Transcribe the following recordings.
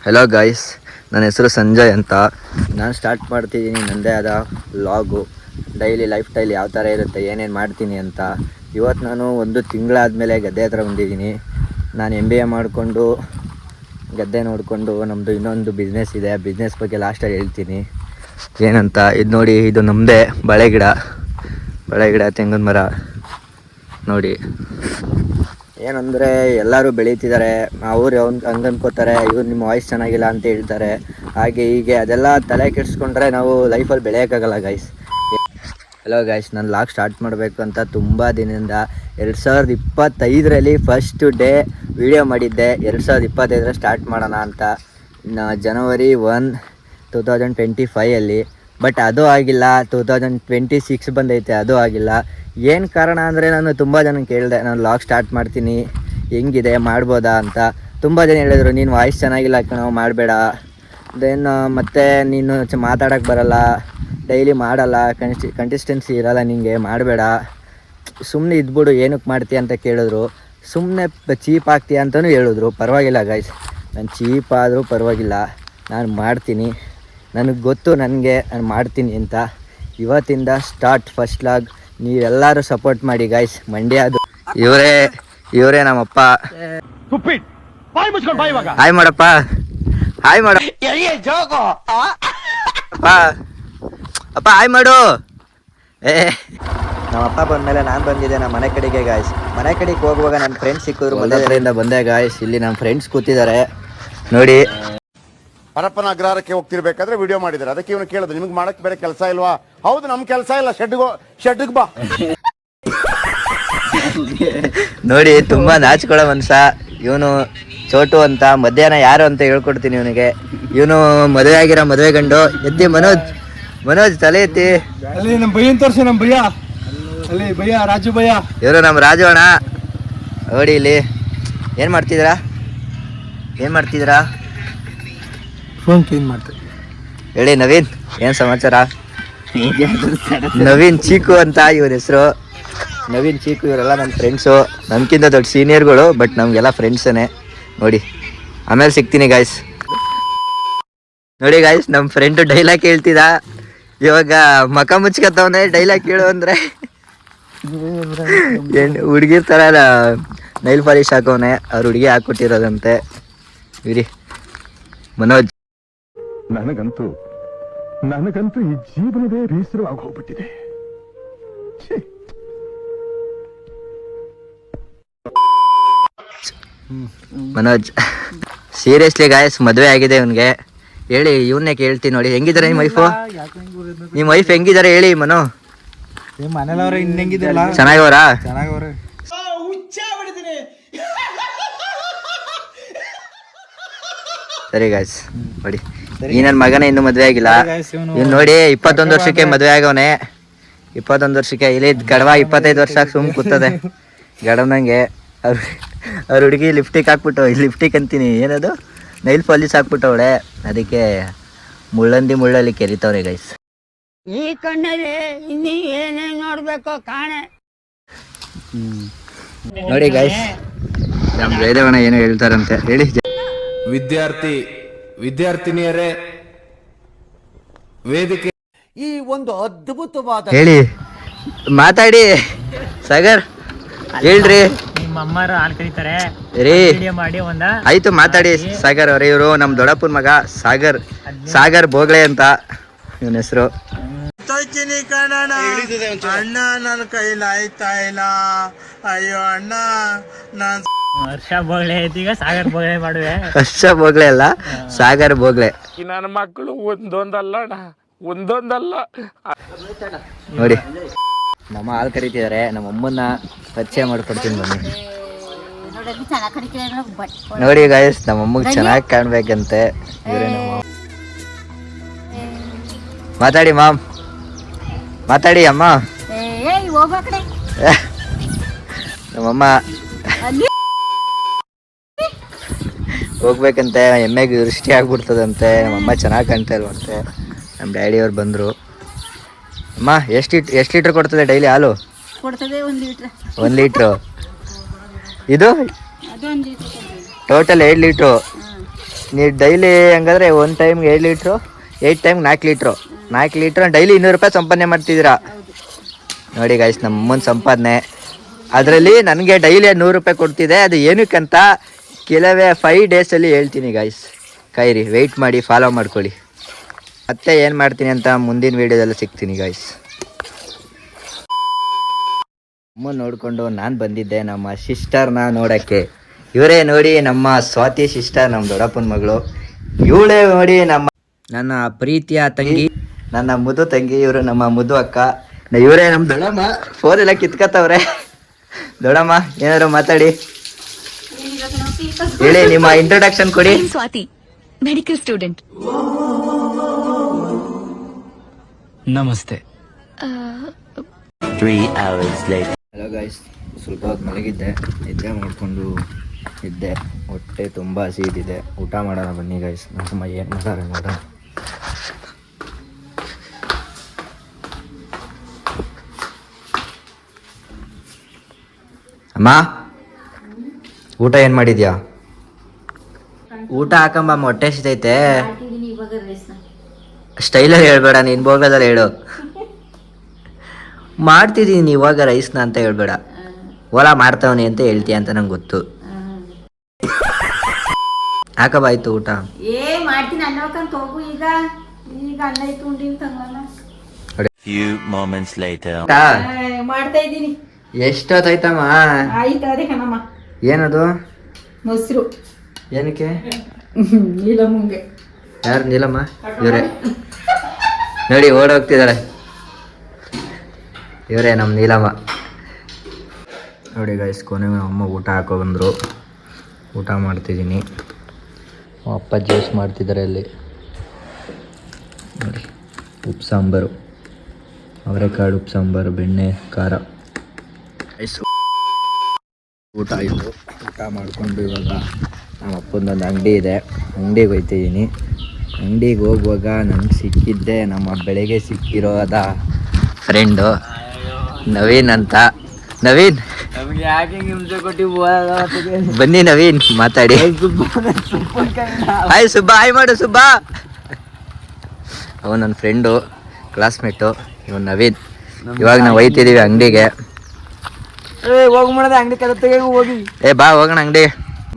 Hello guys, ನನ್ನ ಹೆಸರು ಸಂಜಯ್ ಅಂತ. ನಾನು ಸ್ಟಾರ್ಟ್ ಮಾಡ್ತಿದ್ದೀನಿ ನನ್ನದೇ ಆದ ವ್ಲಾಗು. ಡೈಲಿ ಲೈಫ್ ಸ್ಟೈಲ್ ಯಾವ ಥರ ಇರುತ್ತೆ, ಏನೇನು ಮಾಡ್ತೀನಿ ಅಂತ. ಇವತ್ತು ನಾನು ಒಂದು ತಿಂಗಳಾದಮೇಲೆ ಗದ್ದೆ ಹತ್ರ ಬಂದಿದ್ದೀನಿ. ನಾನು MBA ಮಾಡಿಕೊಂಡು ಗದ್ದೆ ನೋಡಿಕೊಂಡು ನಮ್ಮದು ಇನ್ನೊಂದು ಬಿಸ್ನೆಸ್ ಇದೆ. ಬಿಸ್ನೆಸ್ ಬಗ್ಗೆ ಲಾಸ್ಟಲ್ಲಿ ಹೇಳ್ತೀನಿ ಏನಂತ. ಇದು ನೋಡಿ, ಇದು ನಮ್ಮದೇ ಬಾಳೆ ಗಿಡ ತೆಂಗಿನ ಮರ ನೋಡಿ. ಏನಂದರೆ ಎಲ್ಲರೂ ಬೆಳೀತಿದ್ದಾರೆ, ಅವ್ರು ಹಂಗೆ ಅನ್ಕೋತಾರೆ, ಇವ್ರು ನಿಮ್ಮ ವಾಯ್ಸ್ ಚೆನ್ನಾಗಿಲ್ಲ ಅಂತ ಹೇಳ್ತಾರೆ, ಹಾಗೆ ಹೀಗೆ ಅದೆಲ್ಲ ತಲೆ ಕೆಡಿಸ್ಕೊಂಡ್ರೆ ನಾವು ಲೈಫಲ್ಲಿ ಬೆಳೆಯೋಕ್ಕಾಗಲ್ಲ ಗೈಸ್. ಹಲೋ ಗೈಸ್, ನಾನು ಲಾಗ್ ಸ್ಟಾರ್ಟ್ ಮಾಡಬೇಕು ಅಂತ ತುಂಬ ದಿನದಿಂದ 2025ರಲ್ಲಿ ಫಸ್ಟ್ ಡೇ ವಿಡಿಯೋ ಮಾಡಿದ್ದೆ. 2025 ಸ್ಟಾರ್ಟ್ ಮಾಡೋಣ ಅಂತ ಜನವರಿ 1, 2025 ಬಟ್ ಅದು ಆಗಿಲ್ಲ. 2026 ಬಂದೈತೆ, ಅದು ಆಗಿಲ್ಲ. ಏನು ಕಾರಣ ಅಂದರೆ ನಾನು ತುಂಬ ಜನ ಕೇಳಿದೆ, ನಾನು ಲಾಗ್ ಸ್ಟಾರ್ಟ್ ಮಾಡ್ತೀನಿ, ಹೆಂಗಿದೆ, ಮಾಡ್ಬೋದಾ ಅಂತ. ತುಂಬ ಜನ ಹೇಳಿದ್ರು, ನೀನು ವಾಯ್ಸ್ ಚೆನ್ನಾಗಿಲ್ಲ ಕಣೋ, ಮಾಡಬೇಡ. ದೆನ್ ಮತ್ತು ನೀನು ಮಾತಾಡೋಕ್ಕೆ ಬರಲ್ಲ, ಡೈಲಿ ಮಾಡಲ್ಲ, ಕಂಟಿಸ್ಟೆನ್ಸಿ ಇರಲ್ಲ ನಿನಗೆ, ಮಾಡಬೇಡ, ಸುಮ್ಮನೆ ಇದ್ಬಿಡು, ಏನಕ್ಕೆ ಮಾಡ್ತೀಯ ಅಂತ ಕೇಳಿದ್ರು. ಸುಮ್ಮನೆ ಚೀಪ್ ಆಗ್ತೀಯ ಅಂತಲೂ ಹೇಳಿದ್ರು. ಪರವಾಗಿಲ್ಲ ಗೈಸ್, ನಾನು ಚೀಪ್ ಆದರೂ ಪರವಾಗಿಲ್ಲ, ನಾನು ಮಾಡ್ತೀನಿ. ನನಗೆ ಗೊತ್ತು ನಾನು ಮಾಡ್ತೀನಿ ಅಂತ. ಇವತ್ತಿಂದ ಸ್ಟಾರ್ಟ್ ಫಸ್ಟ್ ಲಾಗ್. ನೀವೆಲ್ಲರೂ ಸಪೋರ್ಟ್ ಮಾಡಿ ಗೈಸ್. ಮಂಡ್ಯದು ಇವರೇ ನಮ್ಮಪ್ಪ. ಹಾಯ್ ಮಾಡಪ್ಪ, ಹಾಯ್ ಮಾಡ ಅಪ್ಪ, ಹಾಯ್ ಮಾಡು. ನಮ್ಮಪ್ಪ ಬಂದಮೇಲೆ ನಾನು ಬಂದಿದ್ದೆ ನಮ್ಮ ಮನೆ ಕಡೆಗೆ ಗಾಯ್ಸ್. ಮನೆ ಕಡೆಗೆ ಹೋಗುವಾಗ ನನ್ನ ಫ್ರೆಂಡ್ಸ್ ಸಿಕ್ಕಿದ್ರು, ಮಧ್ಯದಿಂದ ಬಂದೆ ಗಾಯ್ಸ್. ಇಲ್ಲಿ ನಮ್ಮ ಫ್ರೆಂಡ್ಸ್ ಕೂತಿದ್ದಾರೆ ನೋಡಿ. ಪರಪ್ಪನ ಅಗ್ರಹಾರಕ್ಕೆ ಹೋಗ್ತಿರ್ಬೇಕಾದ್ರೆ ವಿಡಿಯೋ ಮಾಡಿದ್ದಾರೆ. ಅದಕ್ಕೆ ಇವನು ಕೇಳಿದ್ರು, ನಿಮ್ಗೆ ಮಾಡಕ್ ಬೇರೆ ಕೆಲಸ ಇಲ್ವಾ? ಹೌದು, ನಮ್ ಕೆಲಸ ಇಲ್ಲ, ಶೆಡ್ಗೆ ಬಾ. ನೋಡಿ, ತುಂಬಾ ನಾಚ್ಕೊಳ್ಳೋ ಮನ್ಸ ಇವನು. ಚೋಟು ಅಂತ, ಮಧ್ಯಾಹ್ನ ಯಾರು ಅಂತ ಹೇಳ್ಕೊಡ್ತೀನಿ ಇವನಿಗೆ. ಇವನು ಮದುವೆ ಆಗಿರೋ ಮದುವೆ ಗಂಡು. ಎತ್ತಿ ಮನೋಜ್ ತಲೆ ಎತ್ತಿ. ಅಲ್ಲಿ ನಮ್ಮ ಭಯ್ಯನ್ ತೋರ್ಸಿ, ನಮ್ಮ ಭಯ್ಯ ಅಲ್ಲಿ ಭಯ್ಯ, ರಾಜು ಭಯ್ಯ. ಇವರು ನಮ್ಮ ರಾಜು ಅಣ್ಣ. ನೋಡಿ ಇಲ್ಲಿ ಏನ್ ಮಾಡ್ತಿದ್ದೀರಾ? ಫೋನ್ ಕ್ಲೀನ್ ಮಾಡ್ತಾರೆ. ಹೇಳಿ ನವೀನ್, ಏನ್ ಸಮಾಚಾರ? ನವೀನ್ ಚೀಕು ಅಂತ ಇವ್ರ ಹೆಸರು. ನವೀನ್ ಚೀಕು, ಇವರೆಲ್ಲ ನನ್ನ ಫ್ರೆಂಡ್ಸು. ನಮ್ಗಿಂತ ದೊಡ್ಡ ಸೀನಿಯರ್ಗಳು, ಬಟ್ ನಮ್ಗೆಲ್ಲ ಫ್ರೆಂಡ್ಸೇ ನೋಡಿ. ಆಮೇಲೆ ಸಿಗ್ತೀನಿ ಗಾಯ್ಸ್. ನೋಡಿ ಗಾಯ್ಸ್, ನಮ್ಮ ಫ್ರೆಂಡು ಡೈಲಾಗ್ ಹೇಳ್ತಿದ್ದ. ಇವಾಗ ಮಕ ಮುಚ್ಕತ್ತವನೆ ಡೈಲಾಗ್ ಕೇಳು ಅಂದ್ರೆ. ಹುಡುಗಿರ್ ಥರ ನೈಲ್ ಪಾಲಿಶ್ ಹಾಕವನೆ, ಅವ್ರ ಹುಡುಗಿ ಹಾಕ್ಕೊಟ್ಟಿರೋದಂತೆ. ಇರಿ ಮನೋಜ್. ನನಗಂತೂ ಈ ಜೀವನವೇ ಬೇಸರವಾಗಿ ಹೋಗ್ಬಿಟ್ಟಿದೆ. ಮನೋಜ್ ಸೀರಿಯಸ್ಲಿ ಗಾಯ್ಸ್, ಮದುವೆ ಆಗಿದೆ ಇವನ್ಗೆ. ಹೇಳಿ, ಇವನ್ನೇ ಕೇಳ್ತೀನಿ ನೋಡಿ. ಹೆಂಗಿದ್ದಾರೆ ನಿಮ್ಮ ವೈಫ್ ಹೆಂಗಿದ್ದಾರೆ ಹೇಳಿ ಮನು. ಮನೇಲವ್ರೆ ಇನ್ ಹೆಂಗಿದ್ರಲ್ಲ, ಚೆನ್ನಾಗವ್ರಾ? ಚೆನ್ನಾಗವ್ರೆ. ಸರಿ ಗಾಯ್ಸ್ ನೋಡಿ, ಈ ನನ್ನ ಮಗನೇ ಇನ್ನೂ ಮದುವೆ ಆಗಿಲ್ಲ. ಇವ್ನು ನೋಡಿ 21 ವರ್ಷಕ್ಕೆ ಮದುವೆ ಆಗವನೆ. 21 ವರ್ಷಕ್ಕೆ. ಇಲ್ಲಿ ಗಡವ 25 ವರ್ಷ ಸುಮ್ ಕೂತದೆ ಗಡವನಂಗೆ. ಅವ್ರ ಹುಡುಗಿ ಲಿಫ್ಟಿಕ್ ಹಾಕ್ಬಿಟ್ಟು, ಲಿಫ್ಟಿಕ್ ಅಂತೀನಿ, ಏನದು ನೈಲ್ ಪಾಲಿಶ್ ಹಾಕ್ಬಿಟ್ಟವಳೆ. ಅದಕ್ಕೆ ಮುಳ್ಳಲ್ಲಿ ಕೆರಿತವ್ರೆ ಗೈಸ್. ಈ ಕಣ್ಣಲ್ಲಿ ಇನ್ನೀ ಏನೇನ್ ನೋಡ್ಬೇಕೋ ಕಾಣೆ. ನೋಡಿ ಗೈಸ್, ನಮ್ಮ ಜಯದೇವಣ್ಣ ಏನು ಹೇಳ್ತಾರಂತೆ ಹೇಳಿ. ವಿದ್ಯಾರ್ಥಿನಿಯರೇ, ವೇದಿಕೆ ಈ ಒಂದು ಅದ್ಭುತವಾದ ಹೇಳಿ, ಮಾತಾಡಿ ಸಾಗರ್, ಹೇಳ್ರಿ. ನಿಮ್ಮ ಅಮ್ಮರು ಹಾಲು ಕರೀತಾರೆ ರೀ, ಮಾಡಿ ಆಯ್ತು ಮಾತಾಡಿ ಸಾಗರ್ ಅವ್ರೆ. ಇವರು ನಮ್ಮ ದೊಡ್ಡಪ್ಪನ ಮಗ ಸಾಗರ್ ಬೋಗ್ಳೆ ಅಂತ ಇವನ ಹೆಸರು. ಅಣ್ಣ ನನ್ನ ಕೈಲಿ ಆಯ್ತಾ ಇಲ್ಲ, ಅಯ್ಯೋ ಅಣ್ಣ. ವರ್ಷ ಬೋಗ್ಲೆ ಐತಿ, ಈಗ ಸಾಗರ್ ಬೋಗ್ಲೆ ಮಾಡುವೆ. ವರ್ಷ ಬೋಗ್ಲೆ ಅಲ್ಲ, ಸಾಗರ್ ಬೋಗ್ಲೆ. ನನ್ನ ಮಕ್ಕಳು ಒಂದೊಂದಲ್ಲ ನೋಡಿ, ನಮ್ಮ ಹಾಲು ಕರೀತಿದ್ದಾರೆ. ನಮ್ಮ ಅಮ್ಮನ್ನ ಪರಿಚಯ ಮಾಡ್ಕೊಡ್ತೀನಿ ಬನ್ನಿ. ನೋಡಿ ಗಾಯಸ್, ನಮ್ಮ ಅಮ್ಮಗೆ ಚೆನ್ನಾಗಿ ಕಾಣ್ಬೇಕಂತೆ. ಇವರೇ ನಮ್ಮ. ಮಾತಾಡಿ ಮಾಮ್, ಮಾತಾಡಿ ಅಮ್ಮ. ನಮ್ಮಮ್ಮ ಹೋಗ್ಬೇಕಂತೆ, ಎಮ್ಮೆಗೆ ದೃಷ್ಟಿ ಆಗ್ಬಿಡ್ತದಂತೆ. ನಮ್ಮಮ್ಮ ಚೆನ್ನಾಗಿ ಕಾಣ್ತಾ ಇಲ್ವಂತೆ. ನಮ್ಮ ಡ್ಯಾಡಿ ಅವ್ರು ಬಂದರು. ಅಮ್ಮ, ಎಷ್ಟು ಲೀಟ್ರ್ ಕೊಡ್ತದೆ ಡೈಲಿ ಹಾಲು? ಕೊಡ್ತದೆ 1 ಲೀಟ್ರು. ಇದು ಟೋಟಲ್ 2 ಲೀಟ್ರು. ನೀವು ಡೈಲಿ ಹಂಗಾದ್ರೆ 1 ಟೈಮ್ಗೆ 7 litre 8 time 4 litre 4 litre daily 200 ರೂಪಾಯಿ ಸಂಪಾದನೆ ಮಾಡ್ತಿದ್ದೀರಾ ನೋಡಿ ಗಾಯ್ಸ್. ನಮ್ಮಮ್ಮನ ಸಂಪಾದನೆ ಅದರಲ್ಲಿ ನನಗೆ ಡೈಲಿ 100 ರೂಪಾಯಿ ಕೊಡ್ತಿದೆ. ಅದು ಏನಕ್ಕಂತ ಕೆಲವೇ 5 ಡೇಸಲ್ಲಿ ಹೇಳ್ತೀನಿ ಗಾಯ್ಸ್. ಕಾಯಿರಿ, ವೆಯ್ಟ್ ಮಾಡಿ, ಫಾಲೋ ಮಾಡ್ಕೊಳ್ಳಿ. ಮತ್ತೆ ಏನು ಮಾಡ್ತೀನಿ ಅಂತ ಮುಂದಿನ ವೀಡಿಯೋದಲ್ಲಿ ಸಿಗ್ತೀನಿ ಗಾಯ್ಸ್. ಅಮ್ಮ ನೋಡಿಕೊಂಡು ನಾನು ಬಂದಿದ್ದೆ ನಮ್ಮ ಸಿಸ್ಟರ್ನ ನೋಡೋಕ್ಕೆ. ಇವರೇ ನೋಡಿ ನಮ್ಮ ಸ್ವಾತಿ ಸಿಸ್ಟರ್, ನಮ್ಮ ದೊಡ್ಡಪ್ಪನ ಮಗಳು. ಇವಳೇ ನೋಡಿ ನನ್ನ ಪ್ರೀತಿಯ ತಂಗಿ, ನನ್ನ ಮುದು ತಂಗಿ. ಇವರು ನಮ್ಮ ಮುದು ಅಕ್ಕ. ಇವರೇ ನಮ್ಮ ದೊಡ್ಡಮ್ಮ. ಫೋನೆಲ್ಲ ಕಿತ್ಕತ್ತವ್ರೆ. ದೊಡ್ಡಮ್ಮ ಏನಾದ್ರು ಮಾತಾಡಿ, ಹೇಳಿ, ನಿಮ್ಮ ಇಂಟ್ರೊಡಕ್ಷನ್ ಕೊಡಿ. Swathi, medical student. ನಮಸ್ತೆ. ಹಲೋ ಗಾಯ್ಸ್, ಸ್ವಲ್ಪ ಹೊತ್ತು ಮಲಗಿದ್ದೆ, ನಿದ್ದೆ ಮಾಡಿಕೊಂಡು ಇದ್ದೆ. ಹೊಟ್ಟೆ ತುಂಬ ಹಸಿದಿದೆ. ಊಟ ಮಾಡೋಣ ಬನ್ನಿ ಗಾಯ್ಸ್. ನಮ್ಮ ಏನು ಮಾಡ್ತಾರೆ ನೋಡೋಣ. ಅಮ್ಮ, ಊಟ ಏನು ಮಾಡಿದ್ಯಾ? ಊಟ ಹಾಕಂಬ, ಹೊಟ್ಟೆ ಹಸಿತೈತೆ. ಸ್ಟೈಲಲ್ಲಿ ಹೇಳ್ಬೇಡ, ನೀನು ಬೋಗದಲ್ಲಿ ಹೇಳು. ಮಾಡ್ತಿದ್ದೀನಿ ಇವಾಗ ರೈಸ್ನ ಅಂತ ಹೇಳ್ಬೇಡ. ಓಲಾ ಮಾಡ್ತಾವನಿ ಅಂತ ಹೇಳ್ತೀಯ ಅಂತ ನಂಗೆ ಗೊತ್ತು. ಹಾಕಬಾಯ್ತು ಊಟ. ಮಾಡ್ತೀನಿ ಅನ್ನೋಕಂತ ಹೋಗು. ಈಗ ಅನ್ನ ಇತ್ತು ಉಂಡಿನ ತಂಗಲ್ಲ ಮಾಡ್ತಾ ಇದ್ದೀನಿ. ಎಷ್ಟೊತ್ತಾಯ್ತಮ್ಮ? ಆಯ್ತದೆ ಕಣಮ್ಮ. ಏನದು? ಮೊಸರು. ಏನಕ್ಕೆ? ನೀಲಮ್ಮಂಗೆ. ಯಾರು ನೀಲಮ್ಮ? ಇವರೇ ನೋಡಿ, ಓಡೋಗ್ತಿದ್ದಾಳೆ. ಇವರೇ ನಮ್ಮ ನೀಲಮ್ಮ. ನೋಡಿ ಗಾಯ್ಸ್, ಕೊನೆಗೆ ನಮ್ಮ ಅಮ್ಮ ಊಟ ಹಾಕೋ ಬಂದರು. ಊಟ ಮಾಡ್ತಿದ್ದೀನಿ. ಅಪ್ಪ ಜ್ಯೂಸ್ ಮಾಡ್ತಿದ್ದಾರೆ ಅಲ್ಲಿ ನೋಡಿ. ಉಪ್ಪು ಸಾಂಬಾರು, ಅವರೆಕಾಳು ಉಪ್ಪು ಸಾಂಬಾರು, ಬೆಣ್ಣೆ, ಖಾರ. ಊಟ ಆಯಿತು. ಊಟ ಮಾಡಿಕೊಂಡು ಇವಾಗ ನಮ್ಮ ಅಪ್ಪಂದೊಂದು ಅಂಗಡಿ ಇದೆ, ಅಂಗಡಿಗೆ ಹೋಗ್ತಿದ್ದೀನಿ. ಅಂಗಡಿಗೆ ಹೋಗುವಾಗ ನನಗೆ ಸಿಕ್ಕಿದ್ದೆ ನಮ್ಮ ಬೆಳಗ್ಗೆ ಸಿಕ್ಕಿರೋದ ಫ್ರೆಂಡು ನವೀನ್ ಅಂತ. ನವೀನ್, ಬನ್ನಿ ನವೀನ್, ಮಾತಾಡಿ. ಹಾಯ್ ಸುಬ್ಬ, ಹಾಯ್ ಮಾಡು ಸುಬ್ಬ. ಅವನು ನನ್ನ ಫ್ರೆಂಡು, ಕ್ಲಾಸ್ಮೇಟು. ಇವನು ನವೀನ್. ಇವಾಗ ನಾವು ಹೋಯ್ತಿದ್ದೀವಿ ಅಂಗಡಿಗೆ. ಏ ಬಾ ಹೋಗೋಣ ಅಂಗಡಿ.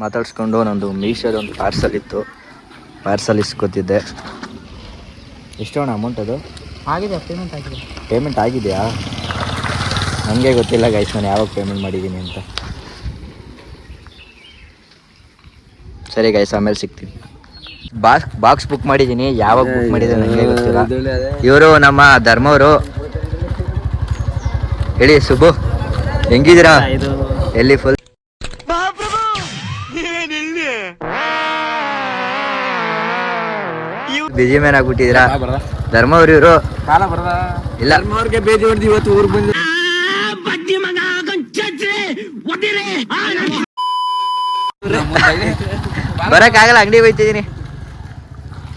ಮಾತಾಡ್ಸ್ಕೊಂಡು ನಂದು ಮೀಶೋದೊಂದು ಪಾರ್ಸಲ್ ಇತ್ತು, ಪಾರ್ಸಲ್ ಇಸ್ಕೊತಿದ್ದೆ. ಎಷ್ಟೋಣ ಅಮೌಂಟ್ ಅದು? ಆಗಿದೆ, ಪೇಮೆಂಟ್ ಆಗಿದೆ. ಪೇಮೆಂಟ್ ಆಗಿದೆಯಾ? ನನಗೆ ಗೊತ್ತಿಲ್ಲ ಗೈಸ್, ನಾನು ಯಾವಾಗ ಪೇಮೆಂಟ್ ಮಾಡಿದ್ದೀನಿ ಅಂತ. ಸರಿ ಗೈಸ್, ಆಮೇಲೆ ಸಿಗ್ತೀನಿ. ಬಾಕ್ಸ್ ಬುಕ್ ಮಾಡಿದ್ದೀನಿ. ಯಾವಾಗ ಬುಕ್ ಮಾಡಿದೆ ನನಗೆ ಗೊತ್ತಿಲ್ಲ. ಇವರು ನಮ್ಮ ಧರ್ಮವರು. ಹೇಳಿ ಸುಬ್ಬು, ಹೆಂಗಿದ್ದೀರಾ? ಎಲ್ಲಿ ಫುಲ್ ಬಿಜಿ ಮ್ಯಾನ್ ಆಗ್ಬಿಟ್ಟಿದ್ದೀರಾ? ಧರ್ಮವ್ರು ಇವರು. ಇಲ್ಲ, ಬೇದಿ ಹೊಡೆದು ಇವತ್ತು ಊರಿಗೆ ಬಂದ. ಬರೋಕ್ಕಾಗಲ್ಲ, ಅಂಗಡಿಗೆ ಹೋಗ್ತಿದ್ದೀನಿ.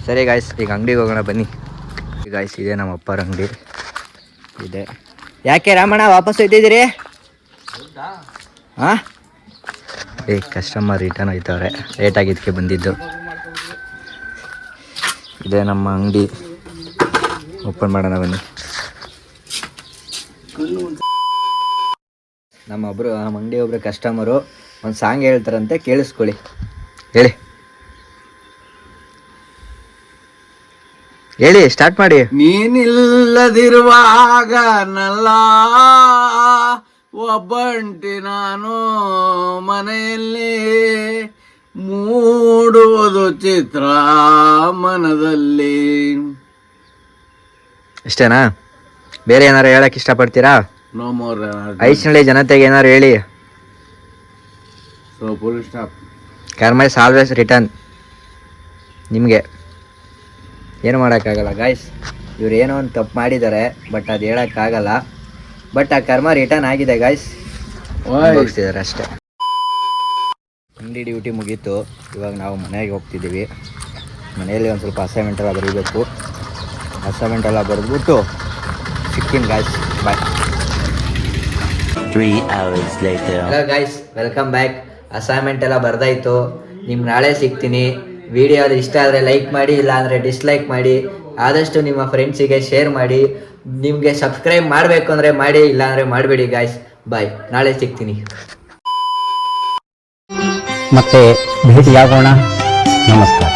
ಸರಿ ಗಾಯ್ಸ್, ಈಗ ಅಂಗಡಿಗೆ ಹೋಗೋಣ ಬನ್ನಿ. ಗಾಯ್ಸ್, ಇದೆ ನಮ್ಮ ಅಪ್ಪರ ಅಂಗಡಿ ಇದೆ. ಯಾಕೆ ರಾಮಣ್ಣ ವಾಪಸ್ ಹೋಗ್ತಿದ್ದೀರಿ? ಹಾಂ, ಕಸ್ಟಮರ್ ರಿಟರ್ನ್ ಹೋಯ್ತವ್ರೆ, ಲೇಟ್ ಆಗಿದ್ದಕ್ಕೆ ಬಂದಿದ್ದು. ಇದೇ ನಮ್ಮ ಅಂಗಡಿ, ಓಪನ್ ಮಾಡೋಣ ಬನ್ನಿ. ನಮ್ಮ ಅಂಗಡಿ ಒಬ್ಬರು ಕಸ್ಟಮರು ಒಂದು ಸಾಂಗ್ ಹೇಳ್ತಾರಂತೆ, ಕೇಳಿಸ್ಕೊಳ್ಳಿ. ಹೇಳಿ ಹೇಳಿ, ಸ್ಟಾರ್ಟ್ ಮಾಡಿ. ನೀನಿಲ್ಲದಿರುವಾಗ ನಲ್ಲ ಒಬ್ಬಂಟಿ ನಾನು ಮನೆಯಲ್ಲಿ ಮೂಡುವುದು ಚಿತ್ರ ಮನದಲ್ಲಿ. ಇಷ್ಟೇನಾ? ಬೇರೆ ಏನಾರು ಹೇಳಕ್ ಇಷ್ಟಪಡ್ತೀರಾ? No more. ಐಸ್ನಳ್ಳಿ ಜನತೆಗೆ ಏನಾರು ಹೇಳಿ. So full stop. ಕರ್ಮ ಇಸ್ ಆಲ್ವೇಸ್ ರಿಟರ್ನ್. ನಿಮಗೆ ಏನು ಮಾಡೋಕ್ಕಾಗಲ್ಲ ಗಾಯ್ಸ್. ಇವ್ರು ಏನೋ ಒಂದು ತಪ್ಪು ಮಾಡಿದ್ದಾರೆ, ಬಟ್ ಅದು ಹೇಳೋಕ್ಕಾಗಲ್ಲ. ಬಟ್ ಆ ಕರ್ಮ ರಿಟರ್ನ್ ಆಗಿದೆ ಗಾಯ್ಸ್, ಹೋಗಿಸ್ತಿದ್ದಾರೆ ಅಷ್ಟೇ. ಅಂಗಡಿ ಡ್ಯೂಟಿ ಮುಗೀತು. ಇವಾಗ ನಾವು ಮನೆಗೆ ಹೋಗ್ತಿದ್ದೀವಿ. ಮನೆಯಲ್ಲಿ ಒಂದು ಸ್ವಲ್ಪ ಅಸೈನ್ಮೆಂಟ್ ಎಲ್ಲ ಬರೀಬೇಕು. ಅಸೈನ್ಮೆಂಟ್ ಎಲ್ಲ ಬರೆದ್ಬಿಟ್ಟು ಸಿಕ್ತೀನಿ ಗಾಯ್ಸ್. ಬಾಯ್. 3 hours later. Hello guys, welcome back. Assignment ಎಲ್ಲ ಬರ್ದಾಯ್ತು. ನಿಮ್ಗೆ ನಾಳೆ ಸಿಗ್ತೀನಿ. ವಿಡಿಯೋ ಇಷ್ಟ ಆದರೆ ಲೈಕ್ ಮಾಡಿ, ಇಲ್ಲಾಂದರೆ ಡಿಸ್ಲೈಕ್ ಮಾಡಿ. ಆದಷ್ಟು ನಿಮ್ಮ ಫ್ರೆಂಡ್ಸಿಗೆ ಶೇರ್ ಮಾಡಿ. ನಿಮಗೆ ಸಬ್ಸ್ಕ್ರೈಬ್ ಮಾಡಬೇಕು ಅಂದರೆ ಮಾಡಿ, ಇಲ್ಲಾಂದರೆ ಮಾಡಬೇಡಿ ಗಾಯ್ಸ್. ಬಾಯ್, ನಾಳೆ ಸಿಗ್ತೀನಿ. ಮತ್ತೆ ಭೇಟಿಯಾಗೋಣ. ನಮಸ್ಕಾರ.